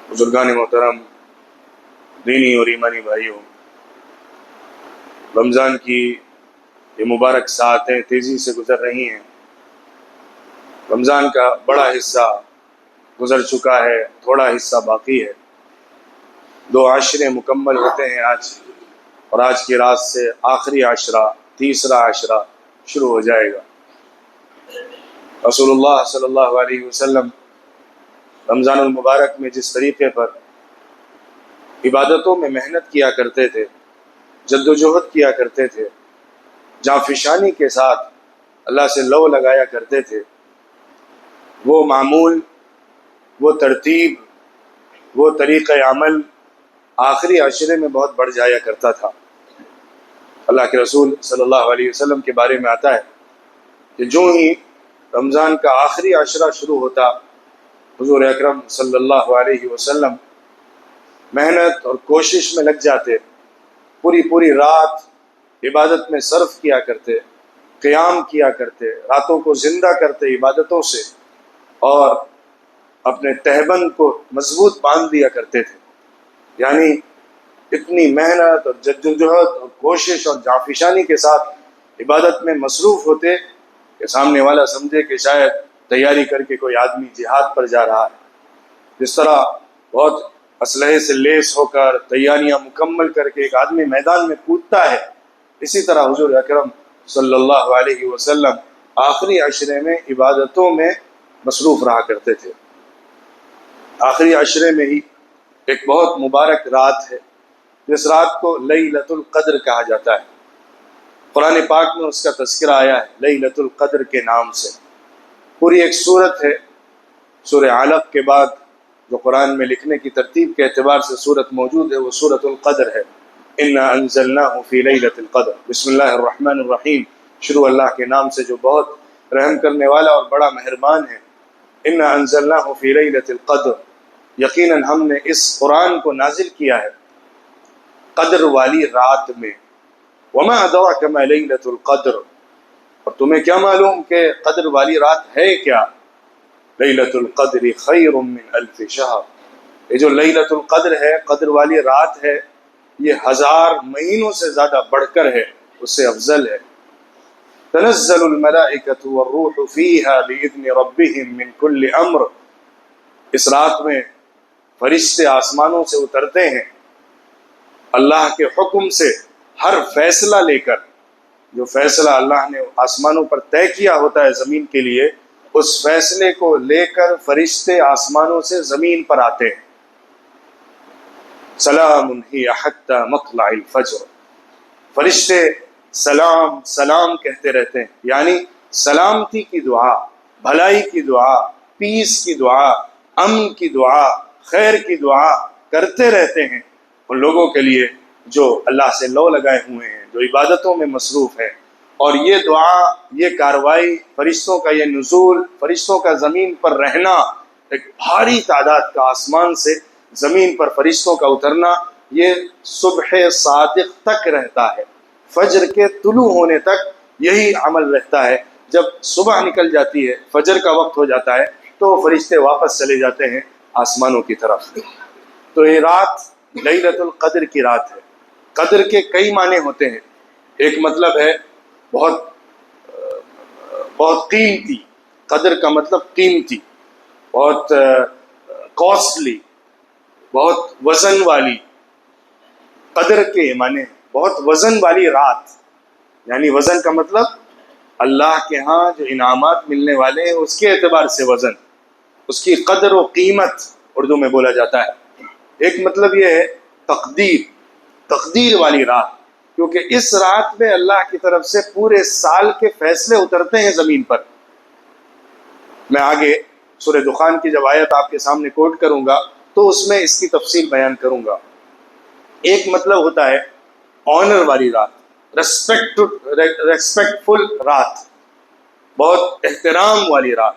بزرگان محترم، دینی اور ایمانی بھائیوں، رمضان کی یہ مبارک ساعتیں تیزی سے گزر رہی ہیں۔ رمضان کا بڑا حصہ گزر چکا ہے، تھوڑا حصہ باقی ہے۔ 2 عاشرے مکمل ہوتے ہیں آج، اور آج کی رات سے آخری عاشرہ، تیسرا عاشرہ شروع ہو جائے گا۔ رسول اللہ صلی اللہ علیہ وسلم رمضان المبارک میں جس طریقے پر عبادتوں میں محنت کیا کرتے تھے، جد و جہد کیا کرتے تھے، جانفشانی کے ساتھ اللہ سے لو لگایا کرتے تھے، وہ معمول، وہ ترتیب، وہ طریقہ عمل آخری عشرے میں بہت بڑھ جایا کرتا تھا۔ اللہ کے رسول صلی اللہ علیہ وسلم کے بارے میں آتا ہے کہ جو ہی رمضان کا آخری عشرہ شروع ہوتا، حضور اکرم صلی اللہ علیہ وسلم محنت اور کوشش میں لگ جاتے، پوری رات عبادت میں صرف کیا کرتے، قیام کیا کرتے، راتوں کو زندہ کرتے عبادتوں سے، اور اپنے تہبند کو مضبوط باندھ دیا کرتے تھے۔ یعنی اتنی محنت اور جدوجہد اور کوشش اور جانفشانی کے ساتھ عبادت میں مصروف ہوتے کہ سامنے والا سمجھے کہ شاید تیاری کر کے کوئی آدمی جہاد پر جا رہا ہے۔ جس طرح بہت اسلحے سے لیس ہو کر تیاریاں مکمل کر کے ایک آدمی میدان میں کودتا ہے، اسی طرح حضور اکرم صلی اللہ علیہ وسلم آخری عشرے میں عبادتوں میں مصروف رہا کرتے تھے۔ آخری عشرے میں ہی ایک بہت مبارک رات ہے، جس رات کو لیلۃ القدر کہا جاتا ہے۔ قرآن پاک میں اس کا تذکرہ آیا ہے لیلۃ القدر کے نام سے۔ پوری ایک سورت ہے، سورہ علق کے بعد جو قرآن میں لکھنے کی ترتیب کے اعتبار سے سورت موجود ہے، وہ سورۃ القدر ہے۔ انا انزلناہ فی لیلۃ القدر، بسم اللہ الرحمن الرحیم، شروع اللہ کے نام سے جو بہت رحم کرنے والا اور بڑا مہربان ہے۔ انا انزلناہ فی لیلۃ القدر، یقیناً ہم نے اس قرآن کو نازل کیا ہے قدر والی رات میں۔ وما ادراک ما لیلۃ القدر، اور تمہیں کیا معلوم کہ قدر والی رات ہے کیا؟ لیلۃ القدر خیر من الف شہر، یہ جو لیلۃ القدر ہے، قدر والی رات ہے، یہ 1000 مہینوں سے زیادہ بڑھ کر ہے، اس سے افضل ہے۔ تنزل الملائکۃ والروح فیہا باذن ربہم من کل امر، اس رات میں فرشتے آسمانوں سے اترتے ہیں اللہ کے حکم سے، ہر فیصلہ لے کر۔ جو فیصلہ اللہ نے آسمانوں پر طے کیا ہوتا ہے زمین کے لیے، اس فیصلے کو لے کر فرشتے آسمانوں سے زمین پر آتے ہیں۔ سلام ہی حتی مطلع الفجر، فرشتے سلام سلام کہتے رہتے ہیں، یعنی سلامتی کی دعا، بھلائی کی دعا، پیس کی دعا، امن کی دعا، خیر کی دعا کرتے رہتے ہیں ان لوگوں کے لیے جو اللہ سے لو لگائے ہوئے ہیں، جو عبادتوں میں مصروف ہیں۔ اور یہ دعا، یہ کاروائی، فرشتوں کا یہ نزول، فرشتوں کا زمین پر رہنا، ایک بھاری تعداد کا آسمان سے زمین پر فرشتوں کا اترنا، یہ صبح صادق تک رہتا ہے، فجر کے طلوع ہونے تک یہی عمل رہتا ہے۔ جب صبح نکل جاتی ہے، فجر کا وقت ہو جاتا ہے، تو فرشتے واپس چلے جاتے ہیں آسمانوں کی طرف۔ تو یہ رات لیلۃ القدر کی رات ہے۔ قدر کے کئی معنی ہوتے ہیں۔ ایک مطلب ہے بہت قیمتی، قدر کا مطلب قیمتی، بہت کاسٹلی، بہت وزن والی۔ قدر کے معنی بہت وزن والی رات، یعنی وزن کا مطلب اللہ کے ہاں جو انعامات ملنے والے ہیں اس کے اعتبار سے وزن، اس کی قدر و قیمت اردو میں بولا جاتا ہے۔ ایک مطلب یہ ہے تقدیر والی رات، کیونکہ اس رات میں اللہ کی طرف سے پورے سال کے فیصلے اترتے ہیں زمین پر۔ میں آگے سورہ دخان کی جب آیت آپ کے سامنے کوٹ کروں گا تو اس میں اس کی تفصیل بیان کروں گا۔ ایک مطلب ہوتا ہے آنر والی رات، ریسپیکٹفل رات، بہت احترام والی رات۔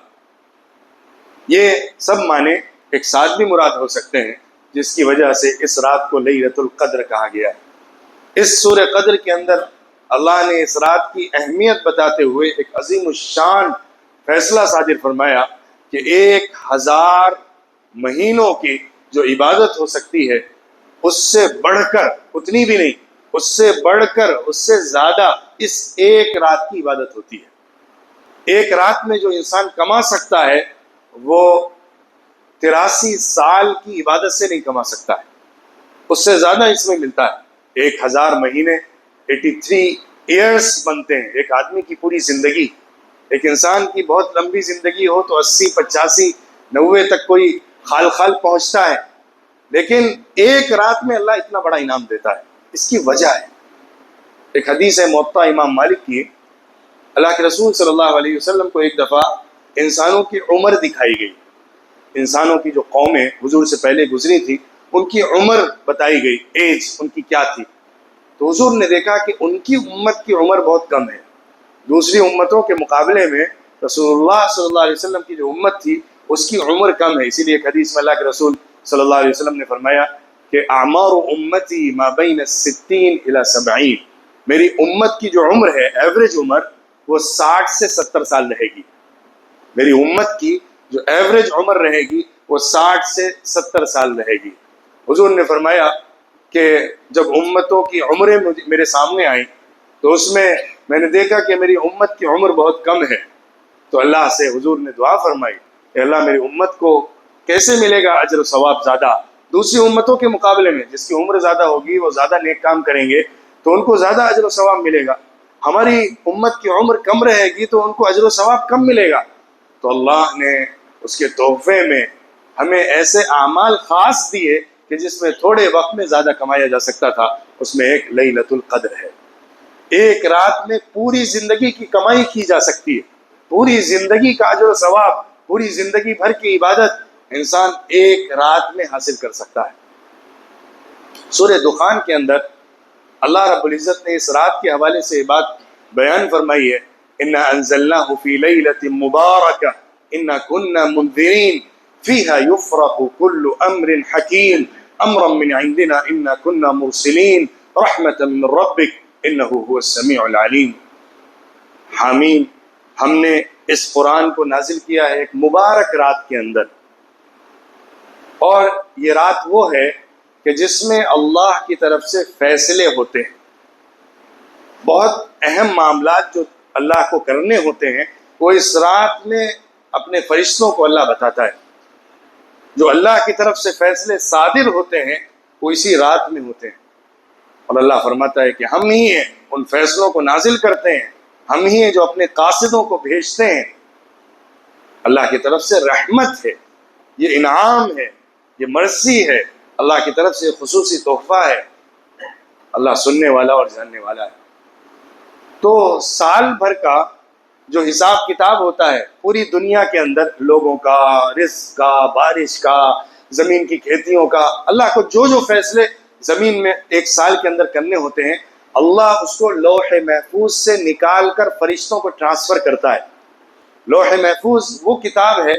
یہ سب معنی ایک ساتھ بھی مراد ہو سکتے ہیں، جس کی وجہ سے اس رات کو لیلۃ القدر کہا گیا ہے۔ اس سورہ قدر کے اندر اللہ نے اس رات کی اہمیت بتاتے ہوئے ایک عظیم الشان فیصلہ صادر فرمایا کہ 1000 مہینوں کی جو عبادت ہو سکتی ہے اس سے بڑھ کر، اتنی بھی نہیں، اس سے بڑھ کر، اس سے زیادہ اس ایک رات کی عبادت ہوتی ہے۔ ایک رات میں جو انسان کما سکتا ہے وہ 83 سال کی عبادت سے نہیں کما سکتا ہے، اس سے زیادہ اس میں ملتا ہے۔ 1000 مہینے 83 ایئرس بنتے ہیں، ایک آدمی کی پوری زندگی۔ ایک انسان کی بہت لمبی زندگی ہو تو 80 85 90 تک کوئی خال خال پہنچتا ہے، لیکن ایک رات میں اللہ اتنا بڑا انعام دیتا ہے۔ اس کی وجہ ہے، ایک حدیث ہے موطا امام مالک کی، اللہ کے رسول صلی اللہ علیہ وسلم کو ایک دفعہ انسانوں کی عمر دکھائی گئی، انسانوں کی جو قومیں حضور سے پہلے گزری تھی ان کی عمر بتائی گئی، ایج ان کی کیا تھی۔ تو حضور نے دیکھا کہ ان کی امت کی عمر بہت کم ہے، دوسری امتوں کے مقابلے میں رسول اللہ صلی اللہ علیہ وسلم کی جو امت تھی اس کی عمر کم ہے۔ اسی لیے ایک حدیث میں اللہ کے رسول صلی اللہ علیہ وسلم نے فرمایا کہ اعمار امتی ما بین 60 الی 70، میری امت کی جو عمر ہے، ایوریج عمر، وہ 60 سے 70 سال رہے گی۔ میری امت کی جو ایوریج عمر رہے گی وہ 60 سے 70 سال رہے گی۔ حضور نے فرمایا کہ جب امتوں کی عمریں میرے سامنے آئیں تو اس میں نے دیکھا کہ میری امت کی عمر بہت کم ہے، تو اللہ سے حضور نے دعا فرمائی کہ اللہ میری امت کو کیسے ملے گا اجر و ثواب زیادہ دوسری امتوں کے مقابلے میں؟ جس کی عمر زیادہ ہوگی وہ زیادہ نیک کام کریں گے تو ان کو زیادہ اجر و ثواب ملے گا، ہماری امت کی عمر کم رہے گی تو ان کو اجر و ثواب کم ملے گا۔ تو اللہ نے اس کے تحفے میں ہمیں ایسے اعمال خاص دیے کہ جس میں تھوڑے وقت میں زیادہ کمایا جا سکتا تھا، اس میں ایک لیلۃ القدر ہے۔ ایک رات میں پوری زندگی کی کمائی کی جا سکتی ہے، پوری زندگی کا اجر و ثواب، پوری زندگی بھر کی عبادت انسان ایک رات میں حاصل کر سکتا ہے۔ سورہ دخان کے اندر اللہ رب العزت نے اس رات کے حوالے سے بات بیان فرمائی ہے، انا انزلناہ فی لیلۃ مبارکہ انا کنا منذرین فیہا یفرق کل امر حکیم امرا من عندنا انا کنا مرسلین رحمتا من ربک انہ هو السمیع العلیم۔ حامیم، ہم نے اس قرآن کو نازل کیا ہے ایک مبارک رات کے اندر، اور یہ رات وہ ہے کہ جس میں اللہ کی طرف سے فیصلے ہوتے ہیں۔ بہت اہم معاملات جو اللہ کو کرنے ہوتے ہیں وہ اس رات میں اپنے فرشتوں کو اللہ بتاتا ہے۔ جو اللہ کی طرف سے فیصلے صادر ہوتے ہیں وہ اسی رات میں ہوتے ہیں، اور اللہ فرماتا ہے کہ ہم ہی ہیں ان فیصلوں کو نازل کرتے ہیں، ہم ہی ہیں جو اپنے قاصدوں کو بھیجتے ہیں۔ اللہ کی طرف سے رحمت ہے، یہ انعام ہے، یہ مرضی ہے، اللہ کی طرف سے خصوصی تحفہ ہے۔ اللہ سننے والا اور جاننے والا ہے۔ تو سال بھر کا جو حساب کتاب ہوتا ہے پوری دنیا کے اندر، لوگوں کا، رزق کا، بارش کا، زمین کی کھیتیوں کا، اللہ کو جو جو فیصلے زمین میں ایک سال کے اندر کرنے ہوتے ہیں، اللہ اس کو لوح محفوظ سے نکال کر فرشتوں کو ٹرانسفر کرتا ہے۔ لوح محفوظ وہ کتاب ہے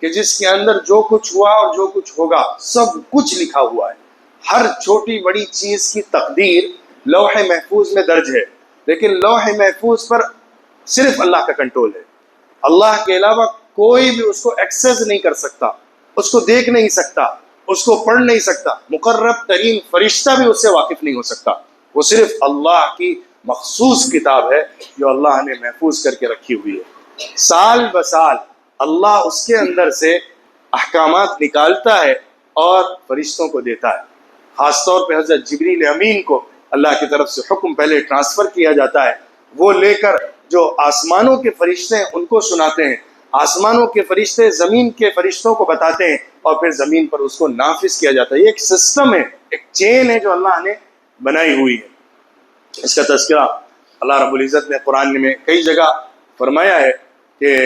کہ جس کے اندر جو کچھ ہوا اور جو کچھ ہوگا سب کچھ لکھا ہوا ہے۔ ہر چھوٹی بڑی چیز کی تقدیر لوح محفوظ میں درج ہے، لیکن لوح محفوظ پر صرف اللہ کا کنٹرول ہے۔ اللہ کے علاوہ کوئی بھی اس کو ایکسس نہیں کر سکتا، اس کو دیکھ نہیں سکتا، اس کو پڑھ نہیں سکتا، مقرب ترین فرشتہ بھی اس سے واقف نہیں ہو سکتا۔ وہ صرف اللہ کی مخصوص کتاب ہے جو اللہ نے محفوظ کر کے رکھی ہوئی ہے۔ سال بسال اللہ اس کے اندر سے احکامات نکالتا ہے اور فرشتوں کو دیتا ہے۔ خاص طور پہ حضرت جبریل امین کو اللہ کی طرف سے حکم پہلے ٹرانسفر کیا جاتا ہے، وہ لے کر جو آسمانوں کے فرشتے ہیں ان کو سناتے ہیں، آسمانوں کے فرشتے زمین کے فرشتوں کو بتاتے ہیں، اور پھر زمین پر اس کو نافذ کیا جاتا ہے۔ یہ ایک سسٹم ہے، ایک چین ہے جو اللہ نے بنائی ہوئی ہے۔ اس کا تذکرہ اللہ رب العزت نے قرآن میں کئی جگہ فرمایا ہے کہ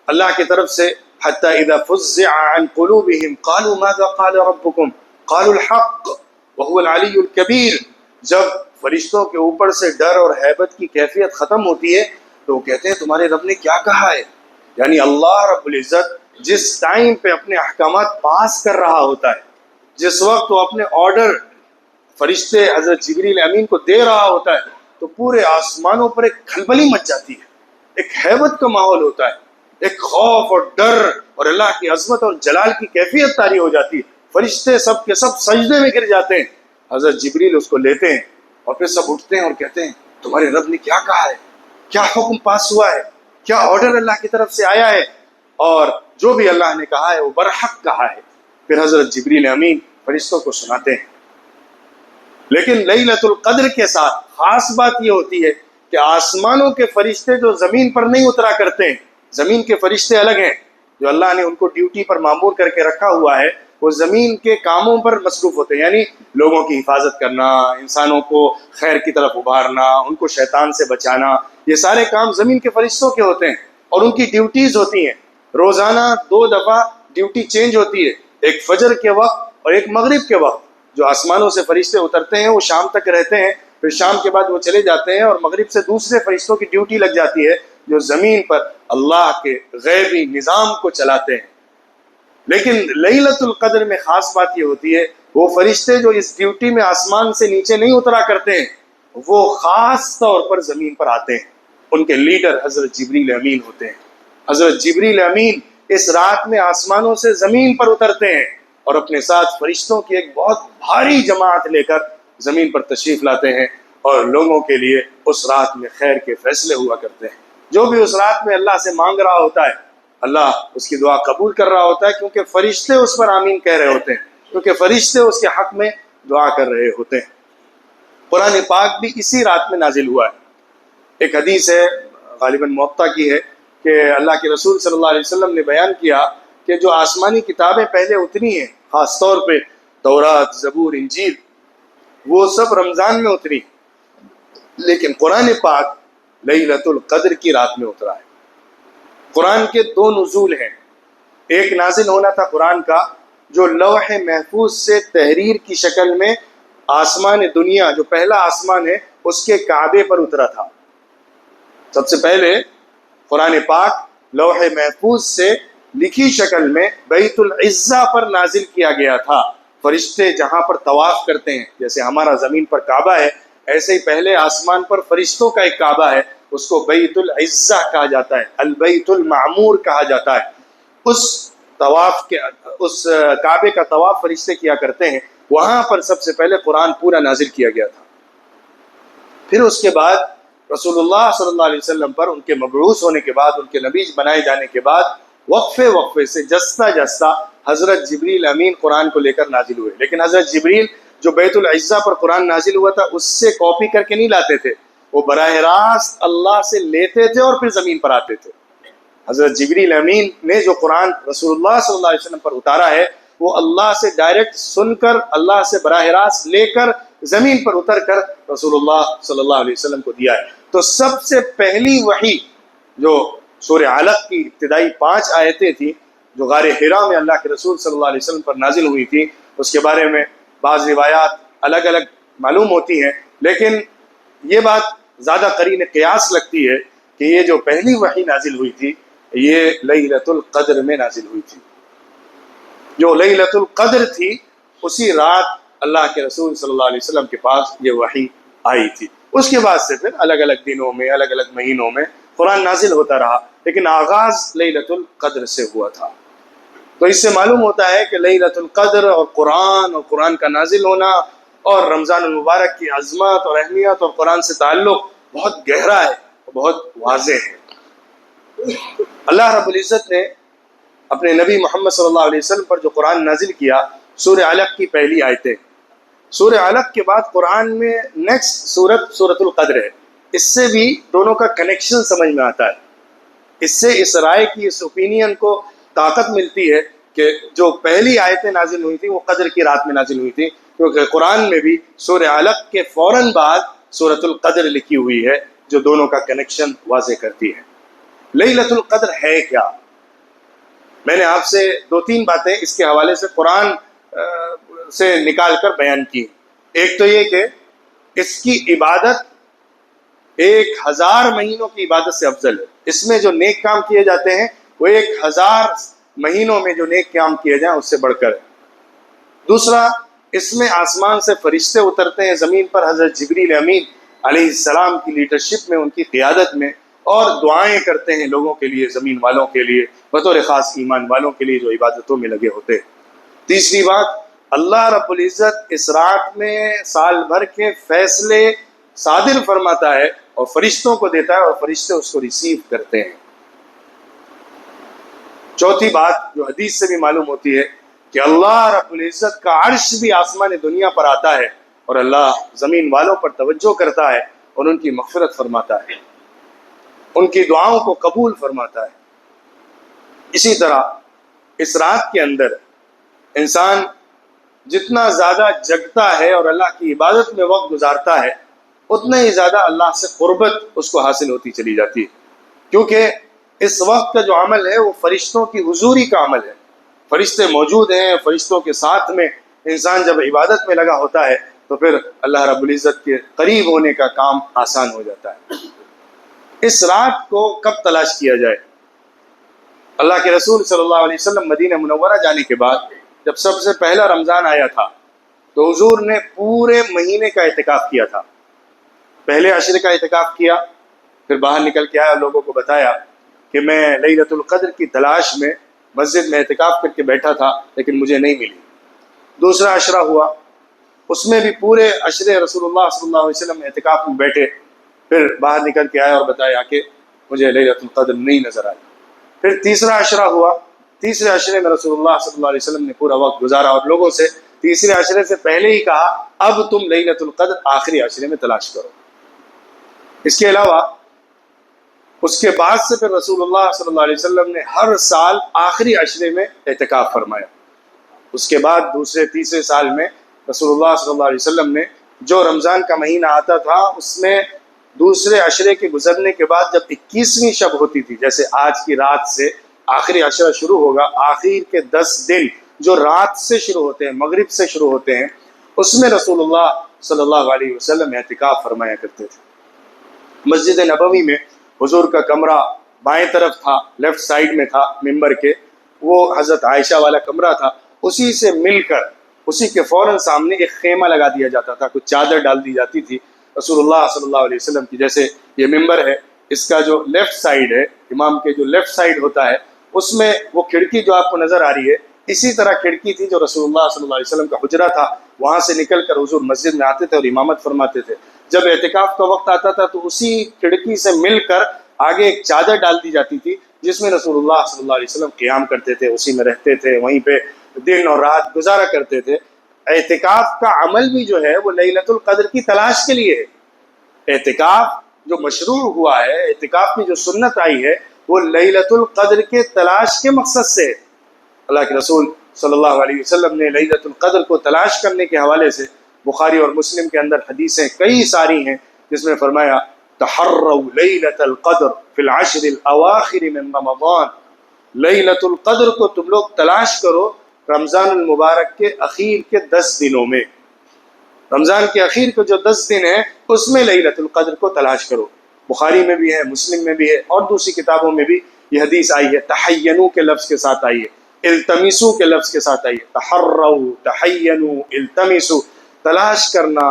اللہ کی طرف سے حتی اذا فزع عن قلوبهم قالوا ماذا قال ربكم قالوا الحق وهو العلی الکبیر، جب فرشتوں کے اوپر سے ڈر اور ہیبت کی کیفیت ختم ہوتی ہے تو وہ کہتے ہیں تمہارے رب نے کیا کہا ہے؟ یعنی اللہ رب العزت جس ٹائم پہ اپنے احکامات پاس کر رہا ہوتا ہے، جس وقت وہ اپنے آرڈر فرشتے حضرت جبریل امین کو دے رہا ہوتا ہے تو پورے آسمانوں پر ایک کھلبلی مچ جاتی ہے، ایک ہیبت کا ماحول ہوتا ہے، ایک خوف اور ڈر اور اللہ کی عظمت اور جلال کی کیفیت طاری ہو جاتی ہے۔ فرشتے سب کے سب سجدے میں گر جاتے ہیں. حضرت جبریل اس کو لیتے ہیں اور پھر سب اٹھتے ہیں اور کہتے ہیں تمہارے رب نے کیا کہا ہے, کیا حکم پاس ہوا ہے, کیا آرڈر اللہ کی طرف سے آیا ہے, اور جو بھی اللہ نے کہا ہے وہ برحق کہا ہے. پھر حضرت جبریل امین فرشتوں کو سناتے ہیں. لیکن لیلۃ القدر کے ساتھ خاص بات یہ ہوتی ہے کہ آسمانوں کے فرشتے جو زمین پر نہیں اترا کرتے ہیں, زمین کے فرشتے الگ ہیں جو اللہ نے ان کو ڈیوٹی پر مامور کر کے رکھا ہوا ہے, وہ زمین کے کاموں پر مصروف ہوتے ہیں, یعنی لوگوں کی حفاظت کرنا, انسانوں کو خیر کی طرف ابھارنا, ان کو شیطان سے بچانا, یہ سارے کام زمین کے فرشتوں کے ہوتے ہیں اور ان کی ڈیوٹیز ہوتی ہیں. روزانہ 2 دفعہ ڈیوٹی چینج ہوتی ہے, ایک فجر کے وقت اور ایک مغرب کے وقت. جو آسمانوں سے فرشتے اترتے ہیں وہ شام تک رہتے ہیں, پھر شام کے بعد وہ چلے جاتے ہیں اور مغرب سے دوسرے فرشتوں کی ڈیوٹی لگ جاتی ہے جو زمین پر اللہ کے غیبی نظام کو چلاتے ہیں. لیکن لیلۃ القدر میں خاص بات یہ ہوتی ہے وہ فرشتے جو اس ڈیوٹی میں آسمان سے نیچے نہیں اترا کرتے ہیں وہ خاص طور پر زمین پر آتے ہیں. ان کے لیڈر حضرت جبریل امین ہوتے ہیں. حضرت جبریل امین اس رات میں آسمانوں سے زمین پر اترتے ہیں اور اپنے ساتھ فرشتوں کی ایک بہت بھاری جماعت لے کر زمین پر تشریف لاتے ہیں اور لوگوں کے لیے اس رات میں خیر کے فیصلے ہوا کرتے ہیں. جو بھی اس رات میں اللہ سے مانگ رہا ہوتا ہے اللہ اس کی دعا قبول کر رہا ہوتا ہے, کیونکہ فرشتے اس پر آمین کہہ رہے ہوتے ہیں, کیونکہ فرشتے اس کے حق میں دعا کر رہے ہوتے ہیں. قرآن پاک بھی اسی رات میں نازل ہوا ہے. ایک حدیث ہے غالباً موطا کی ہے کہ اللہ کے رسول صلی اللہ علیہ وسلم نے بیان کیا کہ جو آسمانی کتابیں پہلے اتری ہیں, خاص طور پہ تورات, زبور, انجیل, وہ سب رمضان میں اتری, لیکن قرآن پاک لیلۃ القدر کی رات میں اترا ہے. قرآن کے 2 نزول ہیں. ایک نازل ہونا تھا قرآن کا جو لوح محفوظ سے تحریر کی شکل میں آسمان دنیا, جو پہلا آسمان ہے, اس کے کعبے پر اترا تھا. سب سے پہلے قرآن پاک لوح محفوظ سے لکھی شکل میں بیت العزہ پر نازل کیا گیا تھا. فرشتے جہاں پر طواف کرتے ہیں, جیسے ہمارا زمین پر کعبہ ہے, ایسے ہی پہلے آسمان پر فرشتوں کا ایک کعبہ ہے, اس کو بیت العزہ کہا جاتا ہے, البیت المعمور کہا جاتا ہے. اس کعبے کا طواف فرشتے کیا کرتے ہیں. وہاں پر سب سے پہلے قرآن پورا نازل کیا گیا تھا. پھر اس کے بعد رسول اللہ صلی اللہ علیہ وسلم پر ان کے مبعوث ہونے کے بعد, ان کے نبی بنائے جانے کے بعد وقفے سے جستا حضرت جبریل امین قرآن کو لے کر نازل ہوئے. لیکن حضرت جبریل جو بیت العزہ پر قرآن نازل ہوا تھا اس سے کاپی کر کے نہیں لاتے تھے, وہ براہ راست اللہ سے لیتے تھے اور پھر زمین پر آتے تھے. حضرت جبریل امین نے جو قرآن رسول اللہ صلی اللہ علیہ وسلم پر اتارا ہے وہ اللہ سے ڈائریکٹ سن کر, اللہ سے براہ راست لے کر, زمین پر اتر کر رسول اللہ صلی اللہ علیہ وسلم کو دیا ہے. تو سب سے پہلی وحی جو سورہ علق کی ابتدائی 5 آیتیں تھیں جو غار حرا میں اللہ کے رسول صلی اللہ علیہ وسلم پر نازل ہوئی تھی, اس کے بارے میں بعض روایات الگ الگ معلوم ہوتی ہیں, لیکن یہ بات زیادہ قرین قیاس لگتی ہے کہ یہ جو پہلی وحی نازل ہوئی تھی یہ لیلۃ القدر میں نازل ہوئی تھی. جو لیلۃ القدر تھی اسی رات اللہ کے رسول صلی اللہ علیہ وسلم کے پاس یہ وحی آئی تھی. اس کے بعد سے پھر الگ الگ دنوں میں, الگ الگ مہینوں میں قرآن نازل ہوتا رہا, لیکن آغاز لیلۃ القدر سے ہوا تھا. تو اس سے معلوم ہوتا ہے کہ لیلۃ القدر اور قرآن کا نازل ہونا اور رمضان المبارک کی عظمت اور اہمیت اور قرآن سے تعلق بہت گہرا ہے, بہت واضح ہے. اللہ رب العزت نے اپنے نبی محمد صلی اللہ علیہ وسلم پر جو قرآن نازل کیا, سورہ علق کی پہلی آیتیں. سورہ علق کے بعد قرآن میں نیکسٹ سورۃ القدر ہے. اس سے بھی دونوں کا کنیکشن سمجھ میں آتا ہے. اس سے اس رائے کی, اس اوپینین کو طاقت ملتی ہے کہ جو پہلی آیتیں نازل ہوئی تھیں وہ قدر کی رات میں نازل ہوئی تھیں, کیونکہ قرآن میں بھی سورہ علق کے فوراً بعد سورۃ القدر لکھی ہوئی ہے جو دونوں کا کنیکشن واضح کرتی ہے. لیلۃ القدر ہے کیا؟ میں نے آپ سے 2-3 باتیں اس کے حوالے سے قرآن سے نکال کر بیان کی. ایک تو یہ کہ اس کی عبادت 1000 مہینوں کی عبادت سے افضل ہے. اس میں جو نیک کام کیے جاتے ہیں وہ 1000 مہینوں میں جو نیک کام کیے جائیں اس سے بڑھ کر ہے. دوسرا, اس میں آسمان سے فرشتے اترتے ہیں زمین پر حضرت جبریل امین علیہ السلام کی لیڈرشپ میں, ان کی قیادت میں, اور دعائیں کرتے ہیں لوگوں کے لیے, زمین والوں کے لیے, بطور خاص ایمان والوں کے لیے جو عبادتوں میں لگے ہوتے ہیں. تیسری بات, اللہ رب العزت اس رات میں سال بھر کے فیصلے صادر فرماتا ہے اور فرشتوں کو دیتا ہے اور فرشتے اس کو ریسیو کرتے ہیں۔ چوتھی بات جو حدیث سے بھی معلوم ہوتی ہے کہ اللہ رب العزت کا عرش بھی آسمان دنیا پر آتا ہے اور اللہ زمین والوں پر توجہ کرتا ہے اور ان کی مغفرت فرماتا ہے، ان کی دعاؤں کو قبول فرماتا ہے۔ اسی طرح اس رات کے اندر انسان جتنا زیادہ جگتا ہے اور اللہ کی عبادت میں وقت گزارتا ہے اتنا ہی زیادہ اللہ سے قربت اس کو حاصل ہوتی چلی جاتی ہے، کیونکہ اس وقت کا جو عمل ہے وہ فرشتوں کی حضوری کا عمل ہے، فرشتے موجود ہیں، فرشتوں کے ساتھ میں انسان جب عبادت میں لگا ہوتا ہے تو پھر اللہ رب العزت کے قریب ہونے کا کام آسان ہو جاتا ہے۔ اس رات کو کب تلاش کیا جائے؟ اللہ کے رسول صلی اللہ علیہ وسلم مدینہ منورہ جانے کے بعد جب سب سے پہلا رمضان آیا تھا تو حضور نے پورے مہینے کا اعتکاف کیا تھا۔ پہلے عشرے کا اعتکاف کیا، پھر باہر نکل کے آیا، لوگوں کو بتایا کہ میں لیلۃ القدر کی تلاش میں مسجد میں اعتکاف کر کے بیٹھا تھا لیکن مجھے نہیں ملی۔ دوسرا عشرہ ہوا، اس میں بھی پورے عشرے رسول اللہ صلی اللہ علیہ وسلم اعتکاف میں بیٹھے، پھر باہر نکل کے آیا اور بتایا کہ مجھے لیلۃ القدر نہیں نظر آئی۔ پھر تیسرا عشرہ ہوا، تیسرے عشرے میں رسول اللہ صلی اللہ علیہ وسلم نے پورا وقت گزارا اور لوگوں سے تیسرے عشرے سے پہلے ہی کہا اب تم لیلۃ القدر آخری عشرے میں تلاش کرو۔ اس کے علاوہ اس کے بعد سے پھر رسول اللہ صلی اللہ علیہ وسلم نے ہر سال آخری عشرے میں اعتکاف فرمایا۔ اس کے بعد دوسرے تیسرے سال میں رسول اللہ صلی اللہ علیہ وسلم نے جو رمضان کا مہینہ آتا تھا اس میں دوسرے عشرے کے گزرنے کے بعد جب 21ویں شب ہوتی تھی، جیسے آج کی رات سے آخری عشرہ شروع ہوگا، آخر کے 10 دن جو رات سے شروع ہوتے ہیں، مغرب سے شروع ہوتے ہیں، اس میں رسول اللہ صلی اللہ علیہ وسلم اعتکاف فرمایا کرتے تھے۔ مسجد نبوی میں حضور کا کمرہ بائیں طرف تھا، لیفٹ سائیڈ میں تھا ممبر کے، وہ حضرت عائشہ والا کمرہ تھا، اسی سے مل کر اسی کے فوراً سامنے ایک خیمہ لگا دیا جاتا تھا، کچھ چادر ڈال دی جاتی تھی رسول اللہ صلی اللہ علیہ وسلم کی۔ جیسے یہ ممبر ہے، اس کا جو لیفٹ سائیڈ ہے، امام کے جو لیفٹ سائیڈ ہوتا ہے، اس میں وہ کھڑکی جو آپ کو نظر آ رہی ہے، اسی طرح کھڑکی تھی جو رسول اللہ صلی اللہ علیہ وسلم کا حجرہ تھا، وہاں سے نکل کر حضور مسجد میں آتے تھے اور امامت فرماتے تھے۔ جب اعتکاف کا وقت آتا تھا تو اسی کھڑکی سے مل کر آگے ایک چادر ڈال دی جاتی تھی جس میں رسول اللہ صلی اللہ علیہ وسلم قیام کرتے تھے، اسی میں رہتے تھے، وہیں پہ دن اور رات گزارا کرتے تھے۔ اعتکاف کا عمل بھی جو ہے وہ لیلۃ القدر کی تلاش کے لیے ہے۔ اعتکاف جو مشروع ہوا ہے، اعتکاف کی جو سنت آئی ہے، وہ لیلۃ القدر کے تلاش کے مقصد سے ہے۔ اللہ کے رسول صلی اللہ علیہ وسلم نے لیلۃ القدر کو تلاش کرنے کے حوالے سے بخاری اور مسلم کے اندر حدیثیں کئی ساری ہیں جس میں فرمایا تحروا لیلۃ القدر فی العشر الاواخر من رمضان، لیلۃ القدر کو تم لوگ تلاش کرو رمضان المبارک کے اخیر کے 10 دنوں میں، رمضان کے اخیر کے جو 10 دن ہیں اس میں لیلۃ القدر کو تلاش کرو۔ بخاری میں بھی ہے، مسلم میں بھی ہے اور دوسری کتابوں میں بھی یہ حدیث آئی ہے، تحینوا کے لفظ کے ساتھ آئی ہے، التمسوا کے لفظ کے ساتھ آئی ہے، تحروا، تحینوا، التمسوا، تلاش کرنا،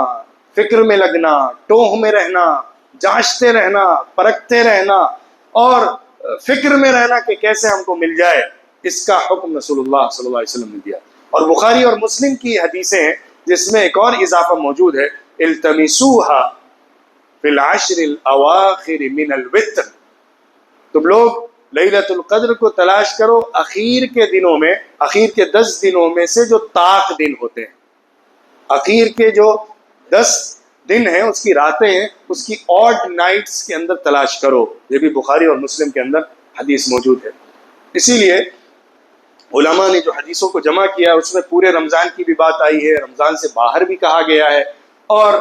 فکر میں لگنا، ٹوہ میں رہنا، جانچتے رہنا، پرکھتے رہنا اور فکر میں رہنا کہ کیسے ہم کو مل جائے، اس کا حکم رسول اللہ صلی اللہ علیہ وسلم نے دیا۔ اور بخاری اور مسلم کی حدیثیں ہیں جس میں ایک اور اضافہ موجود ہے، التمسوها فی العشر الاواخر من الوتر، تم لوگ لیلۃ القدر کو تلاش کرو اخیر کے دنوں میں، اخیر کے 10 دنوں میں سے جو طاق دن ہوتے ہیں، اخیر کے جو 10 دن ہیں اس کی راتیں ہیں، اس کی آڈ نائٹس کے اندر تلاش کرو۔ یہ بھی بخاری اور مسلم کے اندر حدیث موجود ہے۔ اسی لیے علماء نے جو حدیثوں کو جمع کیا اس میں پورے رمضان کی بھی بات آئی ہے، رمضان سے باہر بھی کہا گیا ہے، اور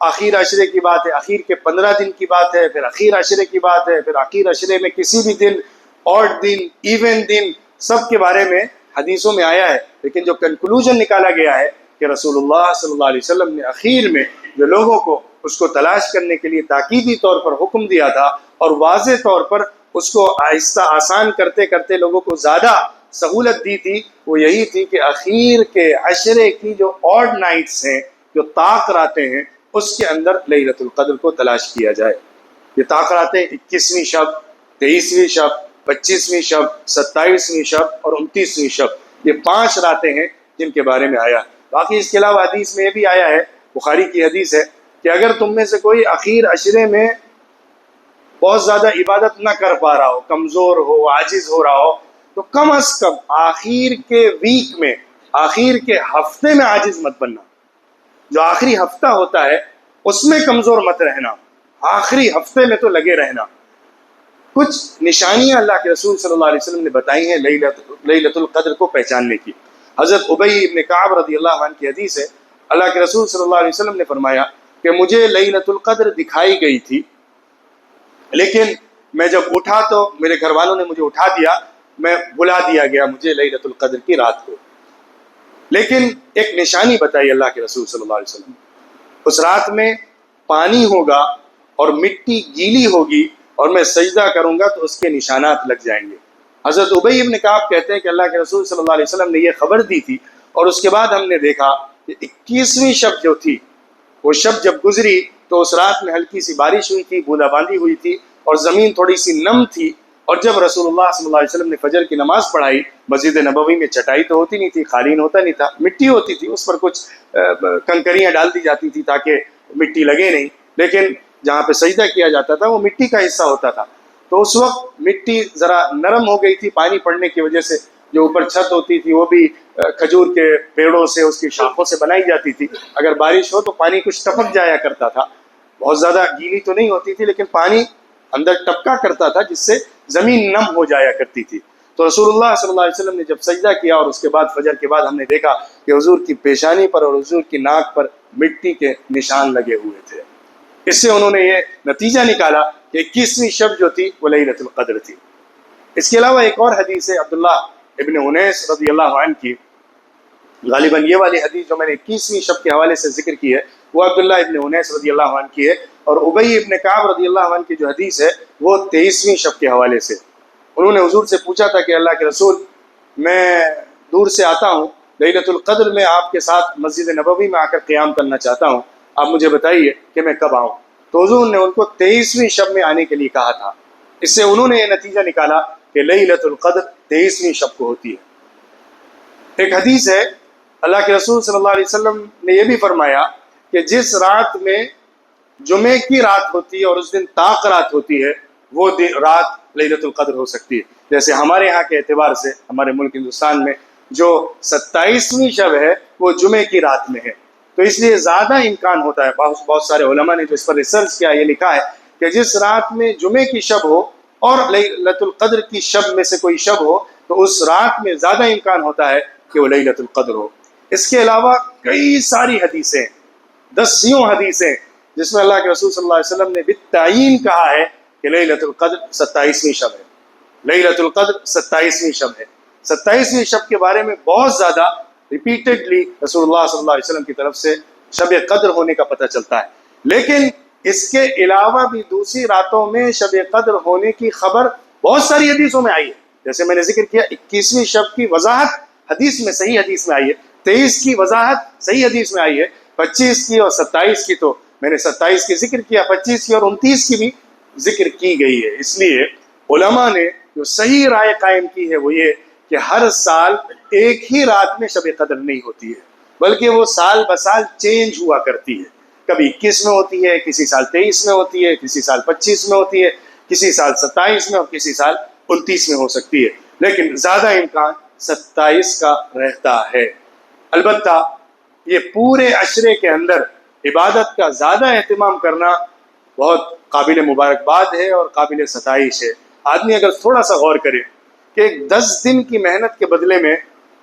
آخر عشرے کی بات ہے، اخیر کے 15 دن کی بات ہے، پھر اخیر عشرے کی بات ہے، پھر اخیر عشرے میں کسی بھی دن، آڈ دن، ایون دن، سب کے بارے میں حدیثوں میں آیا ہے۔ لیکن جو کنکلوژن نکالا گیا ہے کہ رسول اللہ صلی اللہ علیہ وسلم نے اخیر میں جو لوگوں کو اس کو تلاش کرنے کے لیے تاکیدی طور پر حکم دیا تھا اور واضح طور پر اس کو آہستہ آسان کرتے کرتے لوگوں کو زیادہ سہولت دی تھی، وہ یہی تھی کہ اخیر کے عشرے کی جو آڈ نائٹس ہیں، جو طاق راتیں ہیں، اس کے اندر لیلۃ القدر کو تلاش کیا جائے۔ یہ طاق راتیں 21ویں شب، 23ویں شب، 25ویں شب، 27ویں شب اور 29ویں شب، یہ 5 راتیں ہیں جن کے بارے میں آیا. باقی اس کے علاوہ حدیث میں یہ بھی آیا ہے، بخاری کی حدیث ہے، کہ اگر تم میں سے کوئی اخیر عشرے میں بہت زیادہ عبادت نہ کر پا رہا ہو، کمزور ہو، عاجز ہو رہا ہو، تو کم از کم آخر کے ویک میں، آخر کے ہفتے میں عاجز مت بننا. جو آخری ہفتہ ہوتا ہے اس میں کمزور مت رہنا، آخری ہفتے میں تو لگے رہنا. کچھ نشانیاں اللہ کے رسول صلی اللہ علیہ وسلم نے بتائی ہیں لیلۃ القدر کو پہچاننے کی. حضرت ابی ابن کعب رضی اللہ عنہ کی حدیث ہے، اللہ کے رسول صلی اللہ علیہ وسلم نے فرمایا کہ مجھے لیلۃ القدر دکھائی گئی تھی، لیکن میں جب اٹھا تو میرے گھر والوں نے مجھے اٹھا دیا، میں بلا دیا گیا مجھے لیلۃ القدر کی رات کو. لیکن ایک نشانی بتائی اللہ کے رسول صلی اللہ علیہ وسلم، اس رات میں پانی ہوگا اور مٹی گیلی ہوگی اور میں سجدہ کروں گا تو اس کے نشانات لگ جائیں گے. حضرت ابی ابن کعب کہتے ہیں کہ اللہ کے رسول صلی اللہ علیہ وسلم نے یہ خبر دی تھی، اور اس کے بعد ہم نے دیکھا کہ 21ویں شب جو تھی، وہ شب جب گزری تو اس رات میں ہلکی سی بارش ہوئی تھی، بوندا باندی ہوئی تھی، اور زمین تھوڑی سی نم تھی. اور جب رسول اللہ صلی اللہ علیہ وسلم نے فجر کی نماز پڑھائی، مسجد نبوی میں چٹائی تو ہوتی نہیں تھی، قالین ہوتا نہیں تھا، مٹی ہوتی تھی، اس پر کچھ کنکریاں ڈال دی جاتی تھی تاکہ مٹی لگے نہیں، لیکن جہاں پہ سجدہ کیا جاتا تھا وہ مٹی کا حصہ ہوتا تھا. تو اس وقت مٹی ذرا نرم ہو گئی تھی پانی پڑنے کی وجہ سے. جو اوپر چھت ہوتی تھی وہ بھی کھجور کے پیڑوں سے، اس کی شاخوں سے بنائی جاتی تھی، اگر بارش ہو تو پانی کچھ ٹپک جایا کرتا تھا. بہت زیادہ گیلی تو نہیں ہوتی تھی لیکن پانی اندر ٹپکا کرتا تھا جس سے زمین نم ہو جایا کرتی تھی. تو رسول اللہ صلی اللہ علیہ وسلم نے جب سجدہ کیا اور اس کے بعد فجر کے بعد ہم نے دیکھا کہ حضور کی پیشانی پر اور حضور کی ناک پر مٹی کے نشان لگے ہوئے تھے. اس سے انہوں نے یہ نتیجہ نکالا کہ 21ویں شب جو تھی وہ لیلۃ القدر تھی. اس کے علاوہ ایک اور حدیث ہے عبداللہ ابن انیس رضی اللہ عنہ کی، غالباً یہ والی حدیث جو میں نے 21ویں شب کے حوالے سے ذکر کی ہے وہ عبداللہ ابن انیس رضی اللہ عنہ کی ہے، اور ابی ابن کعب رضی اللہ عنہ کی جو حدیث ہے وہ 23ویں شب کے حوالے سے. انہوں نے حضور سے پوچھا تھا کہ اللہ کے رسول، میں دور سے آتا ہوں، لیلۃ القدر میں آپ کے ساتھ مسجد نبوی میں آ کر قیام کرنا چاہتا ہوں، آپ مجھے بتائیے کہ میں کب آؤں. تو حضور نے ان کو 23ویں شب میں آنے کے لیے کہا تھا. اس سے انہوں نے یہ نتیجہ نکالا کہ لیلۃ القدر 23ویں شب کو ہوتی ہے. ایک حدیث ہے، اللہ کے رسول صلی اللہ علیہ وسلم نے یہ بھی فرمایا کہ جس رات میں جمعے کی رات ہوتی ہے اور اس دن طاق رات ہوتی ہے، وہ رات لیلۃ القدر ہو سکتی ہے. جیسے ہمارے ہاں کے اعتبار سے ہمارے ملک ہندوستان میں جو 27ویں شب ہے وہ جمعے کی رات میں ہے، تو اس لیے زیادہ امکان ہوتا ہے. بہت سارے علماء نے جو اس پر ریسرچ کیا یہ لکھا ہے کہ جس رات میں جمعے کی شب ہو اور لیلۃ القدر کی شب میں سے کوئی شب ہو تو اس رات میں زیادہ امکان ہوتا ہے کہ وہ لیلۃ القدر ہو. اس کے علاوہ کئی ساری حدیثیں، دسیوں حدیثیں جس میں اللہ کے رسول صلی اللہ علیہ وسلم نے بالتعیین کہا ہے کہ لیلۃ القدر 27ویں شب ہے، لیلۃ القدر 27ویں شب ہے. 27ویں شب کے بارے میں بہت زیادہ ریپیٹڈلی رسول اللہ صلی اللہ علیہ وسلم کی طرف سے شب قدر ہونے کا پتہ چلتا ہے. لیکن اس کے علاوہ بھی دوسری راتوں میں شب قدر ہونے کی خبر بہت ساری حدیثوں میں آئی ہے. جیسے میں نے ذکر کیا 21ویں شب کی وضاحت حدیث میں، صحیح حدیث میں آئی ہے، 23 کی وضاحت صحیح حدیث میں آئی ہے، 25 کی اور 27 کی تو میں نے 27 کی ذکر کیا، 25 کی اور 29 کی بھی ذکر کی گئی ہے. اس لیے علماء نے جو صحیح رائے قائم کی ہے وہ یہ کہ ہر سال ایک ہی رات میں شب قدر نہیں ہوتی ہے، بلکہ وہ سال بسال چینج ہوا کرتی ہے. کبھی 21 میں ہوتی ہے، کسی سال 23 میں ہوتی ہے، کسی سال 25 میں ہوتی ہے، کسی سال 27 میں اور کسی سال 29 میں ہو سکتی ہے، لیکن زیادہ امکان 27 کا رہتا ہے. البتہ یہ پورے عشرے کے اندر عبادت کا زیادہ اہتمام کرنا بہت قابل مبارکباد ہے اور قابل ستائش ہے. آدمی اگر تھوڑا سا غور کرے کہ 10 دن کی محنت کے بدلے میں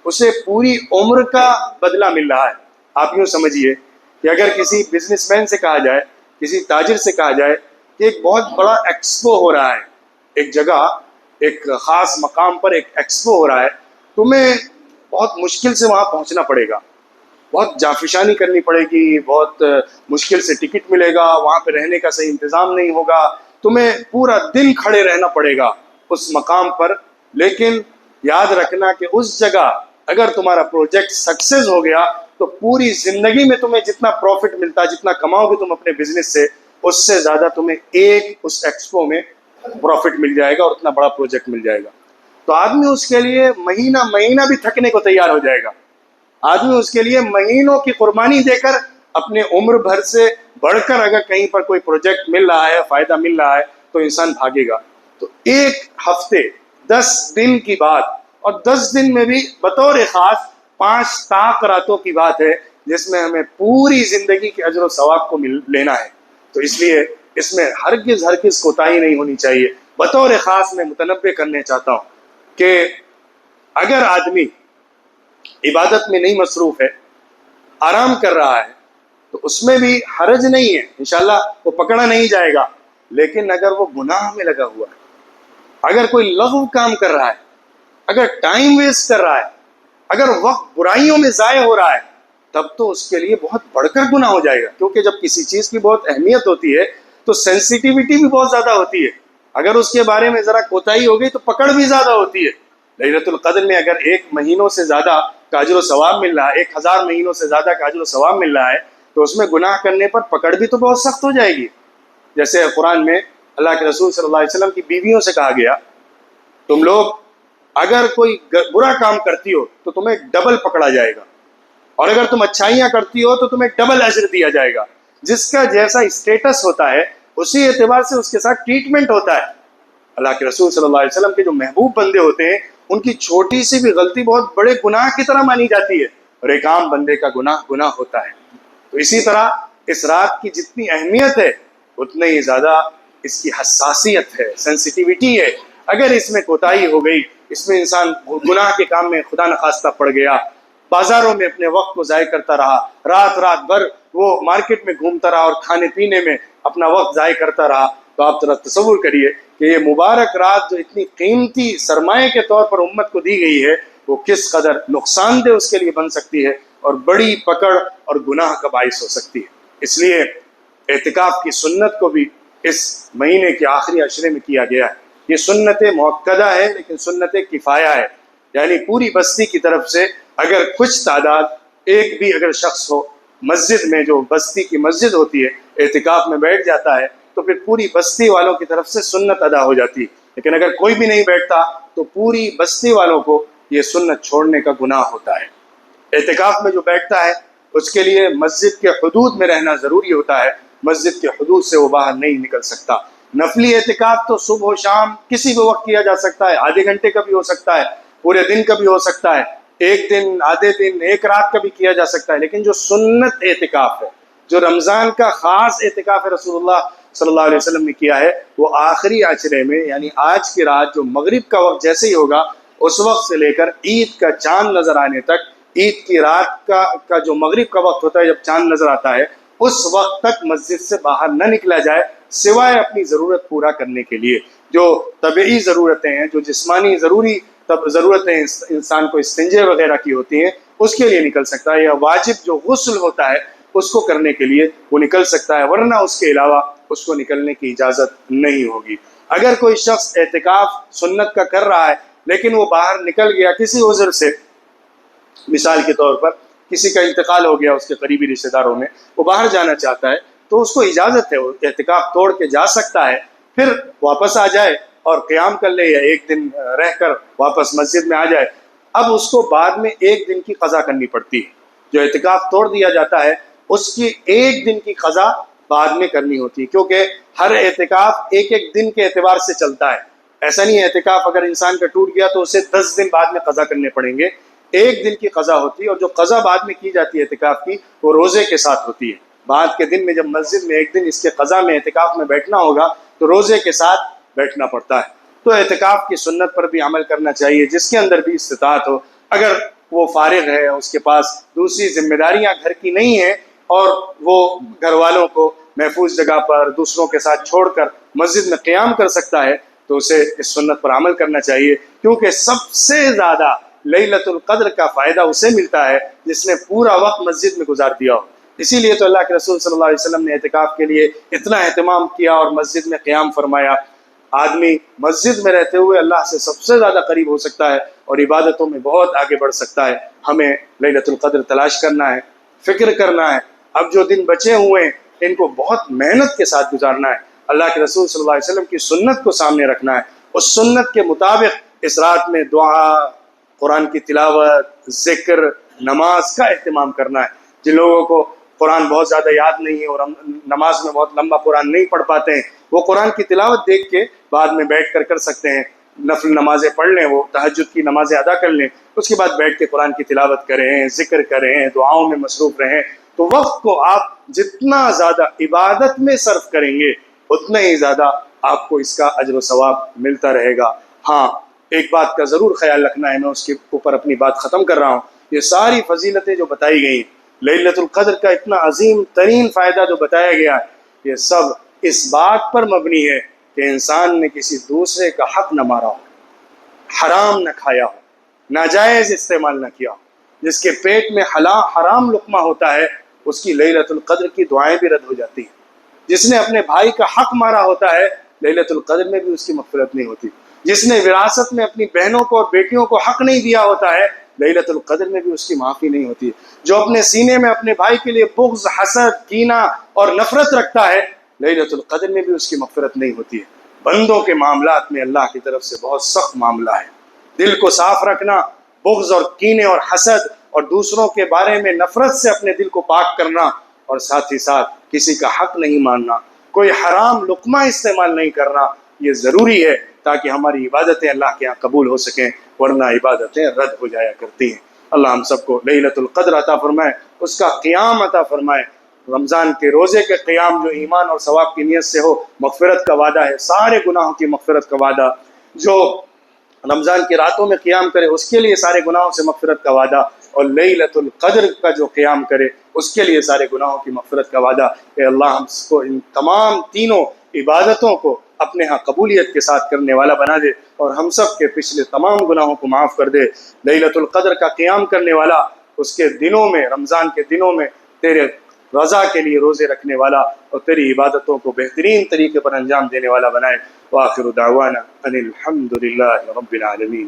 اسے پوری عمر کا بدلہ مل رہا ہے. آپ یوں سمجھیے کہ اگر کسی بزنس مین سے کہا جائے، کسی تاجر سے کہا جائے کہ ایک بہت بڑا ایکسپو ہو رہا ہے، ایک جگہ، ایک خاص مقام پر ایک ایکسپو ہو رہا ہے، تمہیں بہت مشکل سے وہاں پہنچنا پڑے گا، بہت جافشانی کرنی پڑے گی، بہت مشکل سے ٹکٹ ملے گا، وہاں پہ رہنے کا صحیح انتظام نہیں ہوگا، تمہیں پورا دن کھڑے رہنا پڑے گا اس مقام پر. لیکن یاد رکھنا کہ اس جگہ اگر تمہارا پروجیکٹ سکسیز ہو گیا تو پوری زندگی میں تمہیں جتنا پروفٹ ملتا ہے، جتنا کماؤ گے تم اپنے بزنس سے، اس سے زیادہ تمہیں ایک اس ایکسپو میں پروفٹ مل جائے گا اور اتنا بڑا پروجیکٹ مل جائے گا. تو آدمی اس کے لیے مہینہ مہینہ بھی تھکنے کو تیار ہو جائے گا. آدمی اس کے لیے مہینوں کی قربانی دے کر اپنے عمر بھر سے بڑھ کر اگر کہیں پر کوئی پروجیکٹ مل رہا ہے، فائدہ مل رہا ہے، تو انسان بھاگے گا۔ تو ایک ہفتے 10 دن کی بات، اور 10 دن میں بھی بطور خاص 5 طاق راتوں کی بات ہے، جس میں ہمیں پوری زندگی کے اجر و ثواب کو لینا ہے۔ تو اس لیے اس میں ہرگز کوتاہی نہیں ہونی چاہیے۔ بطور خاص میں متنبہ کرنے چاہتا ہوں کہ اگر آدمی عبادت میں نہیں مصروف ہے، آرام کر رہا ہے، تو اس میں بھی حرج نہیں ہے، انشاءاللہ وہ پکڑا نہیں جائے گا۔ لیکن اگر وہ گناہ میں لگا ہوا ہے، اگر کوئی لغو کام کر رہا ہے، اگر ٹائم ویسٹ کر رہا ہے، اگر وقت برائیوں میں ضائع ہو رہا ہے، تب تو اس کے لیے بہت بڑھ کر گناہ ہو جائے گا۔ کیونکہ جب کسی چیز کی بہت اہمیت ہوتی ہے تو سینسیٹیوٹی بھی بہت زیادہ ہوتی ہے۔ اگر اس کے بارے میں ذرا کوتاہی ہو گئی تو پکڑ بھی زیادہ ہوتی ہے۔ لیلۃ القدر میں اگر 1 مہینوں سے زیادہ کا اجر و ثواب مل رہا ہے، 1000 مہینوں سے زیادہ کا اجر و ثواب مل رہا ہے، تو اس میں گناہ کرنے پر پکڑ بھی تو بہت سخت ہو جائے گی۔ جیسے قرآن میں اللہ کے رسول صلی اللہ علیہ وسلم کی بیویوں سے کہا گیا، تم لوگ اگر کوئی برا کام کرتی ہو تو تمہیں ڈبل پکڑا جائے گا، اور اگر تم اچھائیاں کرتی ہو تو تمہیں ڈبل اجر دیا جائے گا۔ جس کا جیسا اسٹیٹس ہوتا ہے اسی اعتبار سے اس کے ساتھ ٹریٹمنٹ ہوتا ہے۔ اللہ کے رسول صلی اللہ علیہ وسلم کے جو محبوب بندے ہوتے ہیں، ان کی چھوٹی سی بھی غلطی بہت بڑے گناہ کی طرح مانی جاتی ہے، اور ایک عام بندے کا گناہ ہوتا ہے۔ تو اسی طرح اس رات کی جتنی اہمیت ہے اتنی ہی زیادہ اس کی حساسیت ہے، سینسیٹیوٹی ہے۔ اگر اس میں کوتاہی ہو گئی، اس میں انسان گناہ کے کام میں خدا نخواستہ پڑ گیا، بازاروں میں اپنے وقت کو ضائع کرتا رہا، رات بھر وہ مارکیٹ میں گھومتا رہا اور کھانے پینے میں اپنا وقت ضائع کرتا رہا، تو آپ ذرا تصور کریے کہ یہ مبارک رات جو اتنی قیمتی سرمایہ کے طور پر امت کو دی گئی ہے، وہ کس قدر نقصان دہ اس کے لیے بن سکتی ہے اور بڑی پکڑ اور گناہ کا باعث ہو سکتی ہے۔ اس لیے اعتکاف کی سنت کو بھی اس مہینے کے آخری عشرے میں کیا گیا ہے۔ یہ سنت مؤکدہ ہے، لیکن سنت کفایہ ہے، یعنی پوری بستی کی طرف سے اگر کچھ تعداد، ایک بھی اگر شخص ہو مسجد میں، جو بستی کی مسجد ہوتی ہے، اعتکاف میں بیٹھ جاتا ہے، تو پھر پوری بستی والوں کی طرف سے سنت ادا ہو جاتی ہے۔ لیکن اگر کوئی بھی نہیں بیٹھتا تو پوری بستی والوں کو یہ سنت چھوڑنے کا گناہ ہوتا ہے۔ اعتکاف میں جو بیٹھتا ہے اس کے لیے مسجد کے حدود میں رہنا ضروری ہوتا ہے، مسجد کے حدود سے وہ باہر نہیں نکل سکتا۔ نفلی اعتکاف تو صبح و شام کسی بھی وقت کیا جا سکتا ہے، آدھے گھنٹے کا بھی ہو سکتا ہے، پورے دن کا بھی ہو سکتا ہے، ایک دن، آدھے دن، ایک رات کا بھی کیا جا سکتا ہے۔ لیکن جو سنت اعتکاف ہے، جو رمضان کا خاص اعتکاف ہے رسول اللہ صلی اللہ علیہ وسلم نے کیا ہے، وہ آخری عشرے میں، یعنی آج کی رات جو مغرب کا وقت جیسے ہی ہوگا، اس وقت سے لے کر عید کا چاند نظر آنے تک، عید کی رات کا جو مغرب کا وقت ہوتا ہے جب چاند نظر آتا ہے، اس وقت تک مسجد سے باہر نہ نکلا جائے، سوائے اپنی ضرورت پورا کرنے کے لیے۔ جو طبعی ضرورتیں ہیں، جو جسمانی ضرورتیں انسان کو استنجے وغیرہ کی ہوتی ہیں، اس کے لیے نکل سکتا ہے، یا واجب جو غسل ہوتا ہے اس کو کرنے کے لیے وہ نکل سکتا ہے، ورنہ اس کے علاوہ اس کو نکلنے کی اجازت نہیں ہوگی۔ اگر کوئی شخص اعتکاف سنت کا کر رہا ہے لیکن وہ باہر نکل گیا کسی عذر سے، مثال کے طور پر کسی کا انتقال ہو گیا اس کے قریبی رشتہ داروں میں، وہ باہر جانا چاہتا ہے، تو اس کو اجازت ہے، وہ اعتکاف توڑ کے جا سکتا ہے، پھر واپس آ جائے اور قیام کر لے، یا ایک دن رہ کر واپس مسجد میں آ جائے۔ اب اس کو بعد میں ایک دن کی قضا کرنی پڑتی ہے۔ جو اعتکاف توڑ دیا جاتا ہے اس کی ایک دن کی قضا بعد میں کرنی ہوتی ہے، کیونکہ ہر اعتکاف ایک ایک دن کے اعتبار سے چلتا ہے۔ ایسا نہیں ہے اعتکاف اگر انسان کا ٹوٹ گیا تو اسے 10 دن بعد میں قضا کرنے پڑیں گے، ایک دن کی قضا ہوتی ہے، اور جو قضا بعد میں کی جاتی ہے اعتکاف کی، وہ روزے کے ساتھ ہوتی ہے۔ بعد کے دن میں جب مسجد میں ایک دن اس کے قضا میں اعتکاف میں بیٹھنا ہوگا تو روزے کے ساتھ بیٹھنا پڑتا ہے۔ تو اعتکاف کی سنت پر بھی عمل کرنا چاہیے، جس کے اندر بھی استطاعت ہو۔ اگر وہ فارغ ہے، اس کے پاس دوسری ذمہ داریاں گھر کی نہیں ہیں، اور وہ گھر والوں کو محفوظ جگہ پر دوسروں کے ساتھ چھوڑ کر مسجد میں قیام کر سکتا ہے، تو اسے اس سنت پر عمل کرنا چاہیے، کیونکہ سب سے زیادہ لیلۃ القدر کا فائدہ اسے ملتا ہے جس نے پورا وقت مسجد میں گزار دیا ہو۔ اسی لیے تو اللہ کے رسول صلی اللہ علیہ وسلم نے اعتکاف کے لیے اتنا اہتمام کیا اور مسجد میں قیام فرمایا۔ آدمی مسجد میں رہتے ہوئے اللہ سے سب سے زیادہ قریب ہو سکتا ہے اور عبادتوں میں بہت آگے بڑھ سکتا ہے۔ ہمیں لیلۃ القدر تلاش کرنا ہے، فکر کرنا ہے۔ اب جو دن بچے ہوئے ہیں ان کو بہت محنت کے ساتھ گزارنا ہے، اللہ کے رسول صلی اللہ علیہ وسلم کی سنت کو سامنے رکھنا ہے، اس سنت کے مطابق اس رات میں دعا، قرآن کی تلاوت، ذکر، نماز کا اہتمام کرنا ہے۔ جن لوگوں کو قرآن بہت زیادہ یاد نہیں ہے اور ہم نماز میں بہت لمبا قرآن نہیں پڑھ پاتے ہیں، وہ قرآن کی تلاوت دیکھ کے بعد میں بیٹھ کر سکتے ہیں، نفل نمازیں پڑھ لیں، وہ تہجد کی نمازیں ادا کر لیں، اس کے بعد بیٹھ کے قرآن کی تلاوت کریں، ذکر کریں، دعاؤں میں مصروف رہیں۔ تو وقت کو آپ جتنا زیادہ عبادت میں صرف کریں گے اتنا ہی زیادہ آپ کو اس کا اجر و ثواب ملتا رہے گا۔ ہاں، ایک بات کا ضرور خیال رکھنا ہے، میں اس کے اوپر اپنی بات ختم کر رہا ہوں۔ یہ ساری فضیلتیں جو بتائی گئی، لیلۃ القدر کا اتنا عظیم ترین فائدہ جو بتایا گیا ہے، یہ سب اس بات پر مبنی ہے کہ انسان نے کسی دوسرے کا حق نہ مارا ہو، حرام نہ کھایا ہو، ناجائز استعمال نہ کیا ہو۔ جس کے پیٹ میں حرام لقمہ ہوتا ہے اس کی لیلۃ القدر کی دعائیں بھی رد ہو جاتی ہیں۔ جس نے اپنے بھائی کا حق مارا ہوتا ہے لیلۃ القدر میں بھی اس کی مغفرت نہیں ہوتی۔ جس نے وراثت میں اپنی بہنوں کو اور بیٹیوں کو حق نہیں دیا ہوتا ہے لیلۃ القدر میں بھی اس کی معافی نہیں ہوتی۔ جو اپنے سینے میں اپنے بھائی کے لیے بغض، حسد، کینہ اور نفرت رکھتا ہے لیلۃ القدر میں بھی اس کی مغفرت نہیں ہوتی ہے۔ بندوں کے معاملات میں اللہ کی طرف سے بہت سخت معاملہ ہے۔ دل کو صاف رکھنا، بغض اور کینے اور حسد اور دوسروں کے بارے میں نفرت سے اپنے دل کو پاک کرنا، اور ساتھ ہی ساتھ کسی کا حق نہیں ماننا، کوئی حرام لقمہ استعمال نہیں کرنا، یہ ضروری ہے تاکہ ہماری عبادتیں اللہ کے ہاں قبول ہو سکیں، ورنہ عبادتیں رد ہو جایا کرتی ہیں۔ اللہ ہم سب کو لیلۃ القدر عطا فرمائے، اس کا قیام عطا فرمائے۔ رمضان کے روزے کے قیام جو ایمان اور ثواب کی نیت سے ہو، مغفرت کا وعدہ ہے، سارے گناہوں کی مغفرت کا وعدہ۔ جو رمضان کی راتوں میں قیام کرے اس کے لیے سارے گناہوں سے مغفرت کا وعدہ، اور لیلۃ القدر کا جو قیام کرے اس کے لیے سارے گناہوں کی مغفرت کا وعدہ۔ کہ اللہ ہم کو ان تمام تینوں عبادتوں کو اپنے ہاں قبولیت کے ساتھ کرنے والا بنا دے، اور ہم سب کے پچھلے تمام گناہوں کو معاف کر دے۔ لیلۃ القدر کا قیام کرنے والا، اس کے دنوں میں، رمضان کے دنوں میں تیرے رضا کے لیے روزے رکھنے والا اور تیری عبادتوں کو بہترین طریقے پر انجام دینے والا بنائے۔ وآخر دعوانا ان الحمد للہ رب العالمین۔